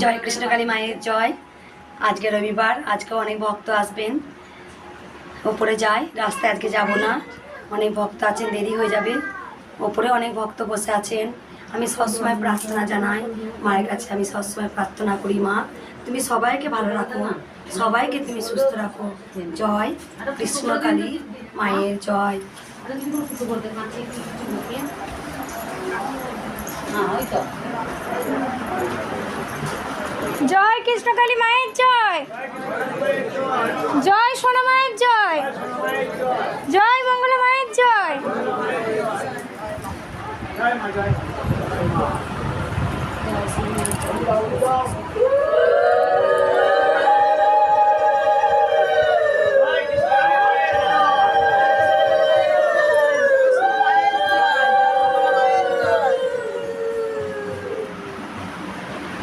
জয় কৃষ্ণকালী মায়ের জয়। আজকে রবিবার, আজকে অনেক ভক্ত আসবেন। ওপরে যাই, রাস্তায় আজকে যাব না, অনেক ভক্ত আছেন, দেরি হয়ে যাবে। ওপরে অনেক ভক্ত বসে আছেন। আমি সবসময় প্রার্থনা জানাই মায়ের কাছে, আমি সবসময় প্রার্থনা করি, মা তুমি সবাইকে ভালো রাখো, সবাইকে তুমি সুস্থ রাখো। জয় কৃষ্ণকালী মায়ের জয়। জয় কৃষ্ণকালী মায়ের জয়, জয় সোনা মায়ের জয়, জয় মঙ্গলা মায়ের জয়। জয় মা জয়।